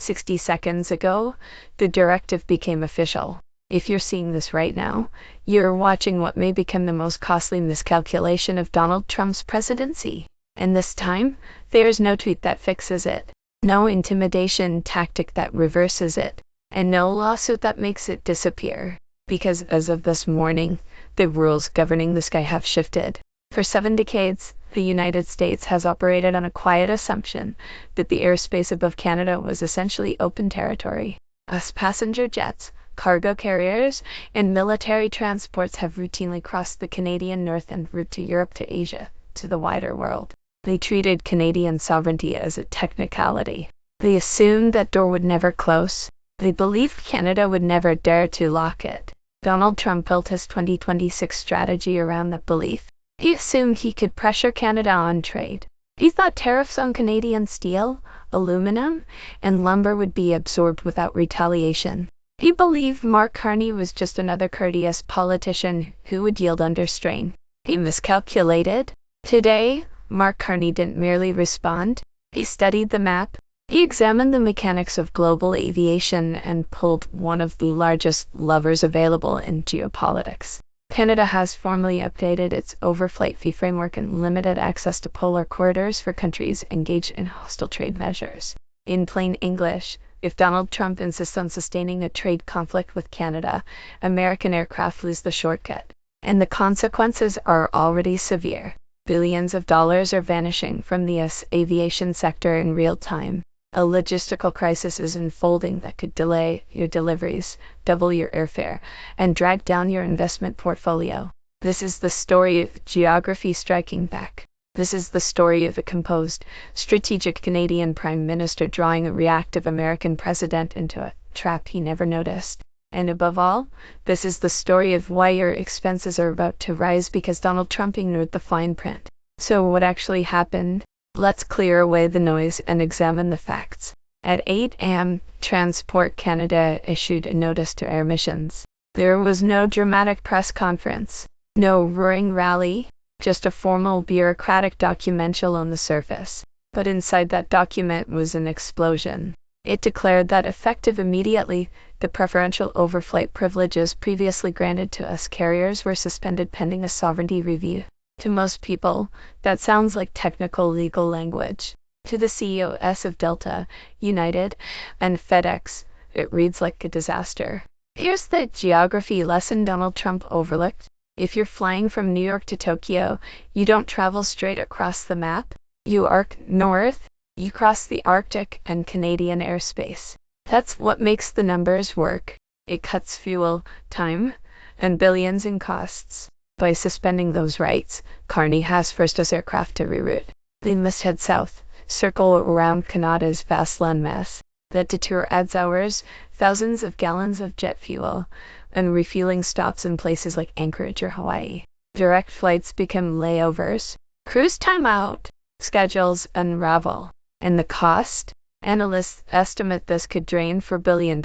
60 seconds ago, the directive became official. If you're seeing this right now, you're watching what may become the most costly miscalculation of Donald Trump's presidency. And this time, there's no tweet that fixes it, no intimidation tactic that reverses it, and no lawsuit that makes it disappear. Because as of this morning, the rules governing the sky have shifted. For 7 decades, the United States has operated on a quiet assumption that the airspace above Canada was essentially open territory. As passenger jets, cargo carriers, and military transports have routinely crossed the Canadian north en route to Europe, to Asia, to the wider world. They treated Canadian sovereignty as a technicality. They assumed that door would never close. They believed Canada would never dare to lock it. Donald Trump built his 2026 strategy around that belief. He assumed he could pressure Canada on trade. He thought tariffs on Canadian steel, aluminum, and lumber would be absorbed without retaliation. He believed Mark Carney was just another courteous politician who would yield under strain. He miscalculated. Today, Mark Carney didn't merely respond. He studied the map. He examined the mechanics of global aviation and pulled one of the largest levers available in geopolitics. Canada has formally updated its overflight fee framework and limited access to polar corridors for countries engaged in hostile trade measures. In plain English, if Donald Trump insists on sustaining a trade conflict with Canada, American aircraft lose the shortcut. And the consequences are already severe. Billions of dollars are vanishing from the aviation sector in real time. A logistical crisis is unfolding that could delay your deliveries, double your airfare, and drag down your investment portfolio. This is the story of geography striking back. This is the story of a composed, strategic Canadian Prime Minister drawing a reactive American president into a trap he never noticed. And above all, this is the story of why your expenses are about to rise because Donald Trump ignored the fine print. So what actually happened? Let's clear away the noise and examine the facts. At 8 a.m., Transport Canada issued a notice to air missions. There was no dramatic press conference, no roaring rally, just a formal bureaucratic documental on the surface. But inside that document was an explosion. It declared that effective immediately, the preferential overflight privileges previously granted to us carriers were suspended pending a sovereignty review. To most people, that sounds like technical legal language. To the CEOs of Delta, United, and FedEx, it reads like a disaster. Here's the geography lesson Donald Trump overlooked. If you're flying from New York to Tokyo, you don't travel straight across the map. You arc north. You cross the Arctic and Canadian airspace. That's what makes the numbers work. It cuts fuel, time, and billions in costs. By suspending those rights, Carney has forced us aircraft to reroute. They must head south, circle around Canada's vast landmass. That detour adds hours, thousands of gallons of jet fuel, and refueling stops in places like Anchorage or Hawaii. Direct flights become layovers. Cruise time out. Schedules unravel. And the cost? Analysts estimate this could drain $4 billion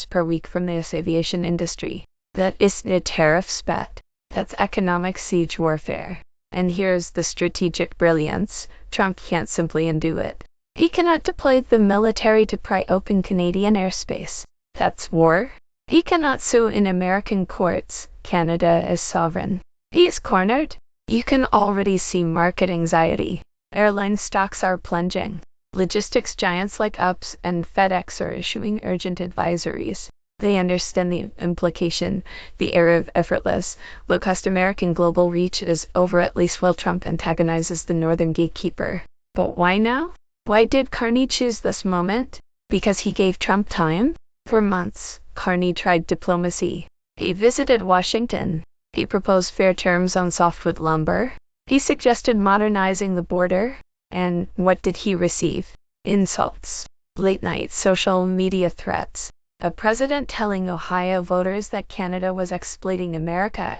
per week from the aviation industry. That isn't a tariff spat. That's economic siege warfare. And here's the strategic brilliance. Trump can't simply undo it. He cannot deploy the military to pry open Canadian airspace. That's war. He cannot sue in American courts. Canada is sovereign. He is cornered. You can already see market anxiety. Airline stocks are plunging. Logistics giants like UPS and FedEx are issuing urgent advisories. They understand the implication. The era of effortless, low-cost American global reach is over, at least while Trump antagonizes the northern gatekeeper. But why now? Why did Carney choose this moment? Because he gave Trump time? For months, Carney tried diplomacy. He visited Washington. He proposed fair terms on softwood lumber. He suggested modernizing the border. And what did he receive? Insults. Late-night social media threats. A president telling Ohio voters that Canada was exploiting America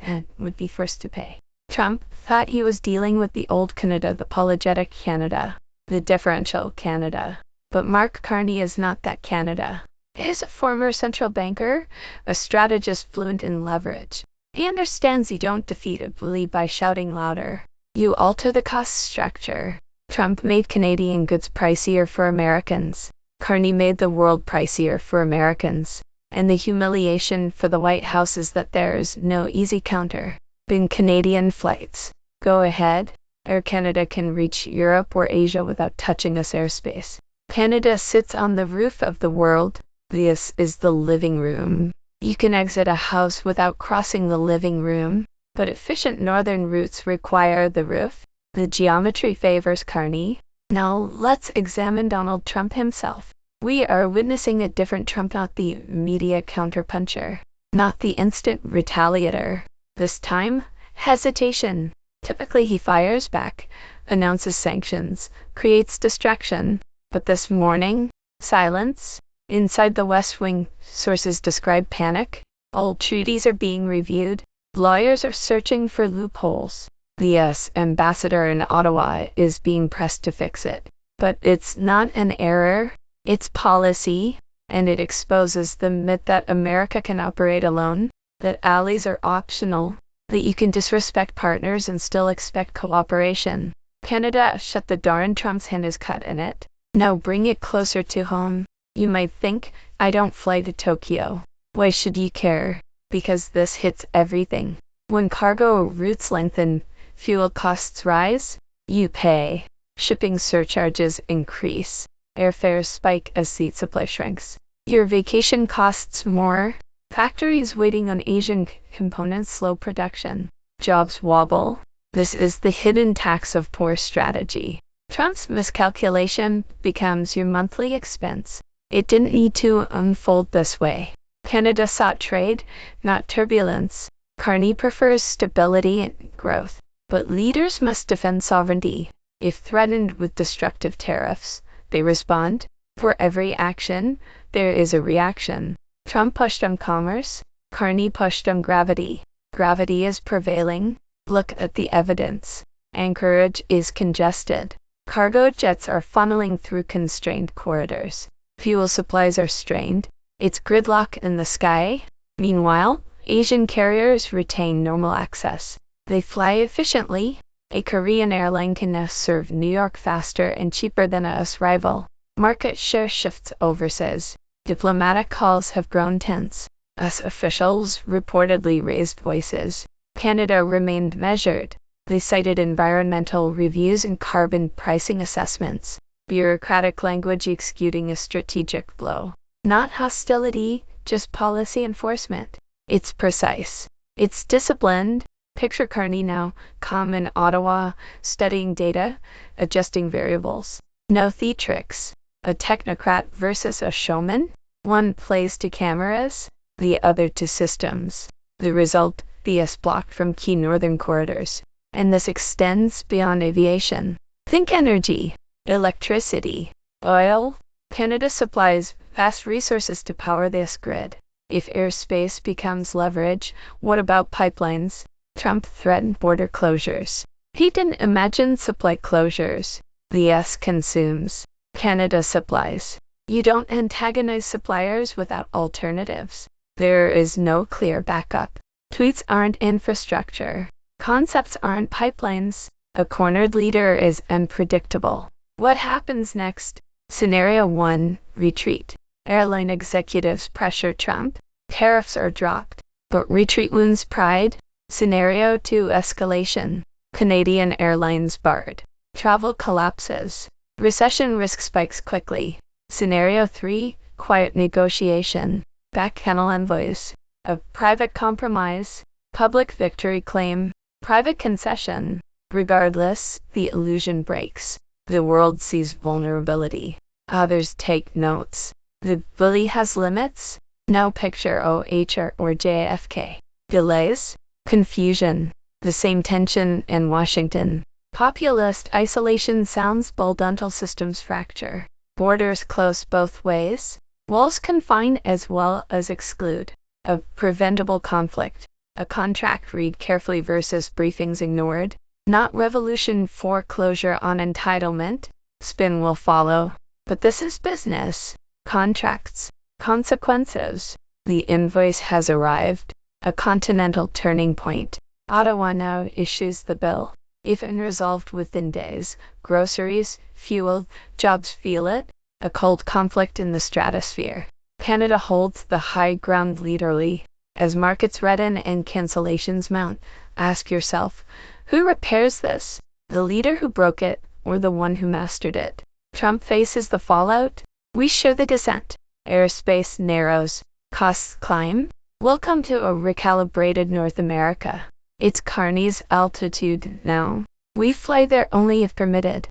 and would be forced to pay. Trump thought he was dealing with the old Canada, the apologetic Canada, the deferential Canada. But Mark Carney is not that Canada. He is a former central banker, a strategist fluent in leverage. He understands you don't defeat a bully by shouting louder. You alter the cost structure. Trump made Canadian goods pricier for Americans. Carney made the world pricier for Americans. And the humiliation for the White House is that there's no easy counter. In Canadian flights, go ahead. Air Canada can reach Europe or Asia without touching us airspace. Canada sits on the roof of the world. This is the living room. You can exit a house without crossing the living room, but efficient northern routes require the roof. The geometry favors Carney. Now let's examine Donald Trump himself. We are witnessing a different Trump, not the media counterpuncher, not the instant retaliator. This time, hesitation. Typically he fires back, announces sanctions, creates distraction. But this morning, silence. Inside the West Wing, sources describe panic. Old treaties are being reviewed. Lawyers are searching for loopholes. The U.S. ambassador in Ottawa is being pressed to fix it. But it's not an error. It's policy, and it exposes the myth that America can operate alone, that allies are optional, that you can disrespect partners and still expect cooperation. Canada shut the door and Trump's hand is cut in it. Now bring it closer to home. You might think, I don't fly to Tokyo. Why should you care? Because this hits everything. When cargo routes lengthen, fuel costs rise, you pay. Shipping surcharges increase. Airfares spike as seat supply shrinks. Your vacation costs more. Factories waiting on Asian components slow production. Jobs wobble. This is the hidden tax of poor strategy. Trump's miscalculation becomes your monthly expense. It didn't need to unfold this way. Canada sought trade, not turbulence. Carney prefers stability and growth. But leaders must defend sovereignty. If threatened with destructive tariffs, they respond. For every action, there is a reaction. Trump pushed on commerce. Carney pushed on gravity. Gravity is prevailing. Look at the evidence. Anchorage is congested. Cargo jets are funneling through constrained corridors. Fuel supplies are strained. It's gridlock in the sky. Meanwhile, Asian carriers retain normal access. They fly efficiently. A Korean airline can now serve New York faster and cheaper than a US rival. Market share shifts overseas. Diplomatic calls have grown tense. US officials reportedly raised voices. Canada remained measured. They cited environmental reviews and carbon pricing assessments. Bureaucratic language executing a strategic blow. Not hostility, just policy enforcement. It's precise. It's disciplined. Picture Carney now, calm in Ottawa, studying data, adjusting variables. No theatrics. A technocrat versus a showman. One plays to cameras, the other to systems. The result, the US blocked from key northern corridors. And this extends beyond aviation. Think energy, electricity, oil. Canada supplies vast resources to power this grid. If airspace becomes leverage, what about pipelines? Trump threatened border closures. He didn't imagine supply closures. The US consumes. Canada supplies. You don't antagonize suppliers without alternatives. There is no clear backup. Tweets aren't infrastructure. Concepts aren't pipelines. A cornered leader is unpredictable. What happens next? Scenario 1, retreat. Airline executives pressure Trump. Tariffs are dropped. But retreat wounds pride. Scenario 2, escalation. Canadian Airlines barred. Travel collapses. Recession risk spikes quickly. Scenario 3, quiet negotiation. Back-channel envoys. A private compromise. Public victory claim. Private concession. Regardless, the illusion breaks. The world sees vulnerability. Others take notes. The bully has limits. Now picture OHR or JFK. Delays. Confusion. The same tension in Washington. Populist isolation sounds bold until systems fracture. Borders close both ways. Walls confine as well as exclude. A preventable conflict. A contract read carefully versus briefings ignored. Not revolution foreclosure on entitlement. Spin will follow. But this is business. Contracts. Consequences. The invoice has arrived. A continental turning point. Ottawa now issues the bill. If unresolved within days, groceries, fuel, jobs feel it. a cold conflict in the stratosphere. Canada holds the high ground literally. As markets redden and cancellations mount, ask yourself, who repairs this? The leader who broke it or the one who mastered it? Trump faces the fallout. We share the descent. Airspace narrows. Costs climb. Welcome to a recalibrated North America. It's Carney's altitude now. We fly there only if permitted.